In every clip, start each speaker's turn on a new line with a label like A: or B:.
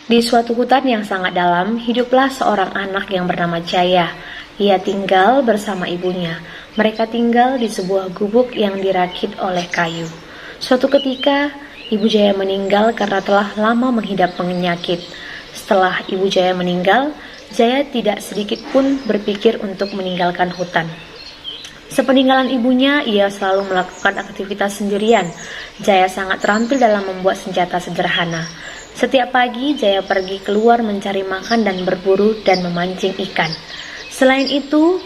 A: Di suatu hutan yang sangat dalam, hiduplah seorang anak yang bernama Jaya. Ia tinggal bersama ibunya. Mereka tinggal di sebuah gubuk yang dirakit oleh kayu. Suatu ketika, Ibu Jaya meninggal karena telah lama mengidap penyakit. Setelah Ibu Jaya meninggal, Jaya tidak sedikit pun berpikir untuk meninggalkan hutan. Sepeninggalan ibunya, ia selalu melakukan aktivitas sendirian. Jaya sangat terampil dalam membuat senjata sederhana. Setiap pagi, Jaya pergi keluar mencari makan dan berburu dan memancing ikan. Selain itu,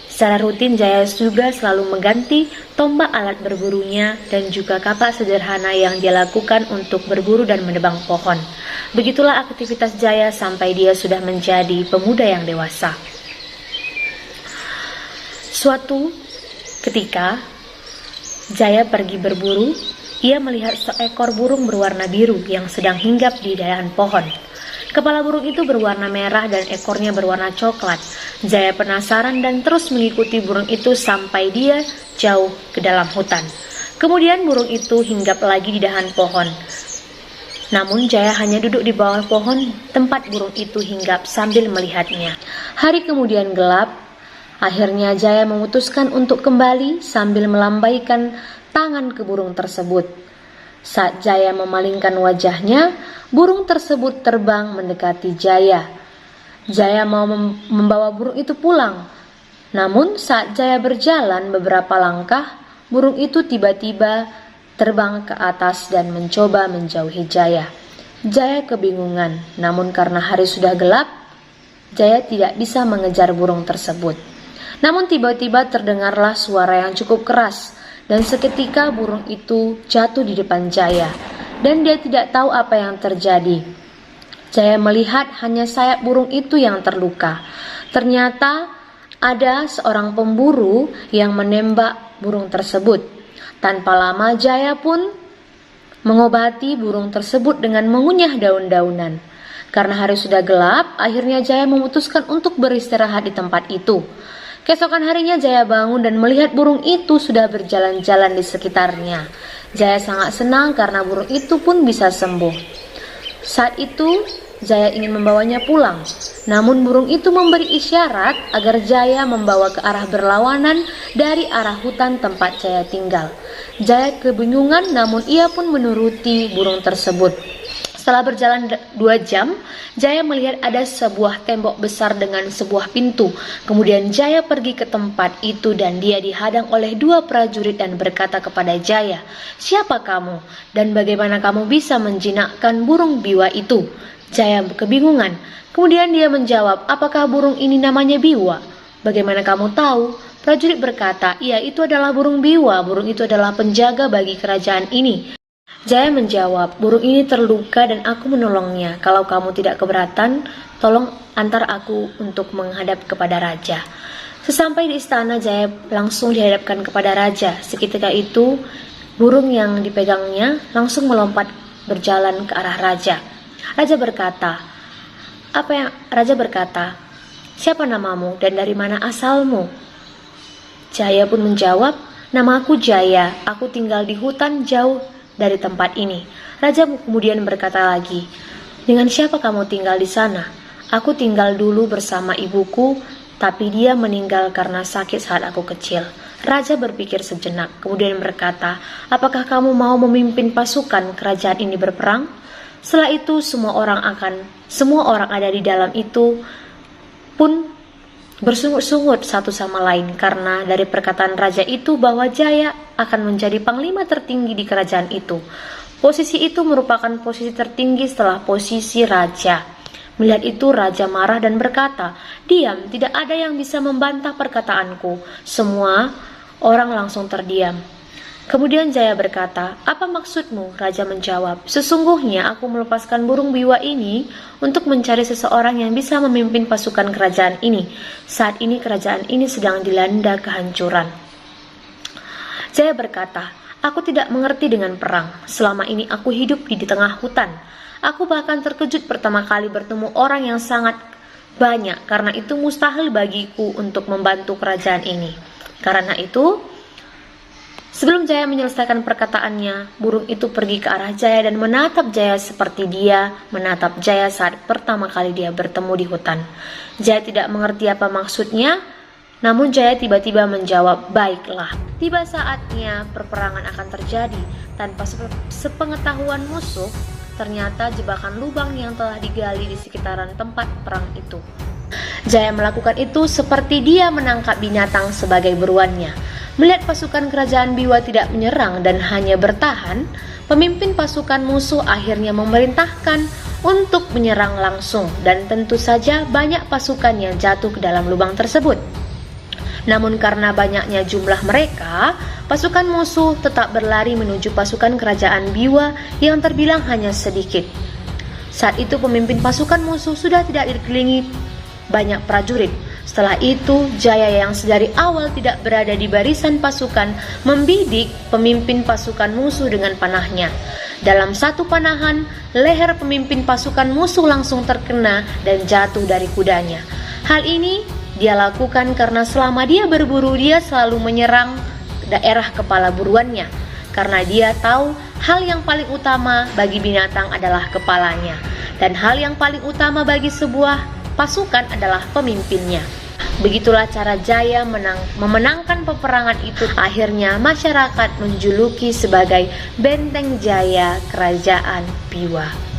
A: secara rutin Jaya juga selalu mengganti tombak alat berburunya dan juga kapak sederhana yang dia lakukan untuk berburu dan menebang pohon. Begitulah aktivitas Jaya sampai dia sudah menjadi pemuda yang dewasa. Suatu ketika, Jaya pergi berburu. Ia melihat seekor burung berwarna biru yang sedang hinggap di dahan pohon. Kepala burung itu berwarna merah dan ekornya berwarna coklat. Jaya penasaran dan terus mengikuti burung itu sampai dia jauh ke dalam hutan. Kemudian burung itu hinggap lagi di dahan pohon. Namun Jaya hanya duduk di bawah pohon tempat burung itu hinggap sambil melihatnya. Hari kemudian gelap. Akhirnya Jaya memutuskan untuk kembali sambil melambaikan tangan ke burung tersebut. Saat Jaya memalingkan wajahnya, burung tersebut terbang mendekati Jaya. Jaya mau membawa burung itu pulang. Namun saat Jaya berjalan beberapa langkah, burung itu tiba-tiba terbang ke atas dan mencoba menjauhi Jaya. Jaya kebingungan, namun karena hari sudah gelap, Jaya tidak bisa mengejar burung tersebut. Namun tiba-tiba terdengarlah suara yang cukup keras. Dan seketika burung itu jatuh di depan Jaya, dan dia tidak tahu apa yang terjadi. Jaya melihat hanya sayap burung itu yang terluka. Ternyata ada seorang pemburu yang menembak burung tersebut. Tanpa lama Jaya pun mengobati burung tersebut dengan mengunyah daun-daunan. Karena hari sudah gelap, akhirnya Jaya memutuskan untuk beristirahat di tempat itu. Keesokan harinya Jaya bangun dan melihat burung itu sudah berjalan-jalan di sekitarnya. Jaya sangat senang karena burung itu pun bisa sembuh. Saat itu Jaya ingin membawanya pulang. Namun burung itu memberi isyarat agar Jaya membawa ke arah berlawanan dari arah hutan tempat Jaya tinggal. Jaya kebingungan namun ia pun menuruti burung tersebut. Setelah berjalan 2 jam, Jaya melihat ada sebuah tembok besar dengan sebuah pintu. Kemudian Jaya pergi ke tempat itu dan dia dihadang oleh 2 prajurit dan berkata kepada Jaya, "Siapa kamu? Dan bagaimana kamu bisa menjinakkan burung biwa itu?" Jaya kebingungan. Kemudian dia menjawab, "Apakah burung ini namanya biwa? Bagaimana kamu tahu?" Prajurit berkata, "Iya, itu adalah burung biwa. Burung itu adalah penjaga bagi kerajaan ini." Jaya menjawab, "Burung ini terluka dan aku menolongnya. Kalau kamu tidak keberatan, tolong antar aku untuk menghadap kepada raja." Sesampai di istana, Jaya langsung dihadapkan kepada raja. Seketika itu, burung yang dipegangnya langsung melompat berjalan ke arah raja. Raja berkata, "Siapa namamu dan dari mana asalmu?" Jaya pun menjawab, "Nama aku Jaya. Aku tinggal di hutan jauh dari tempat ini." Raja kemudian berkata lagi, "Dengan siapa kamu tinggal di sana?" "Aku tinggal dulu bersama ibuku, tapi dia meninggal karena sakit saat aku kecil." Raja berpikir sejenak, kemudian berkata, "Apakah kamu mau memimpin pasukan kerajaan ini berperang?" Setelah itu semua orang ada di dalam itu pun bersungut-sungut satu sama lain karena dari perkataan raja itu bahwa Jaya akan menjadi panglima tertinggi di kerajaan itu. Posisi itu merupakan posisi tertinggi setelah posisi raja. Melihat itu raja marah dan berkata, "Diam, tidak ada yang bisa membantah perkataanku." Semua orang langsung terdiam. Kemudian Jaya berkata, "Apa maksudmu?" Raja menjawab, "Sesungguhnya aku melepaskan burung biwa ini untuk mencari seseorang yang bisa memimpin pasukan kerajaan ini. Saat ini kerajaan ini sedang dilanda kehancuran." Jaya berkata, "Aku tidak mengerti dengan perang. Selama ini aku hidup di tengah hutan. Aku bahkan terkejut pertama kali bertemu orang yang sangat banyak, karena itu mustahil bagiku untuk membantu kerajaan ini. Karena itu, Sebelum Jaya menyelesaikan perkataannya, burung itu pergi ke arah Jaya dan menatap Jaya seperti dia menatap Jaya saat pertama kali dia bertemu di hutan. Jaya tidak mengerti apa maksudnya, namun Jaya tiba-tiba menjawab, "Baiklah." Tiba saatnya perperangan akan terjadi. Tanpa sepengetahuan musuh, ternyata jebakan lubang yang telah digali di sekitaran tempat perang itu. Jaya melakukan itu seperti dia menangkap binatang sebagai buruannya. Melihat pasukan kerajaan Biwa tidak menyerang dan hanya bertahan, pemimpin pasukan musuh akhirnya memerintahkan untuk menyerang langsung, dan tentu saja banyak pasukan yang jatuh ke dalam lubang tersebut. Namun karena banyaknya jumlah mereka, pasukan musuh tetap berlari menuju pasukan kerajaan Biwa yang terbilang hanya sedikit. Saat itu pemimpin pasukan musuh sudah tidak dikelilingi banyak prajurit. Setelah itu, Jaya yang sedari awal tidak berada di barisan pasukan membidik pemimpin pasukan musuh dengan panahnya. Dalam satu panahan, leher pemimpin pasukan musuh langsung terkena dan jatuh dari kudanya. Hal ini dia lakukan karena selama dia berburu, dia selalu menyerang daerah kepala buruannya. Karena dia tahu hal yang paling utama bagi binatang adalah kepalanya, dan hal yang paling utama bagi sebuah pasukan adalah pemimpinnya. Begitulah cara Jaya memenangkan peperangan itu. Akhirnya masyarakat menjuluki sebagai Benteng Jaya Kerajaan Biwa.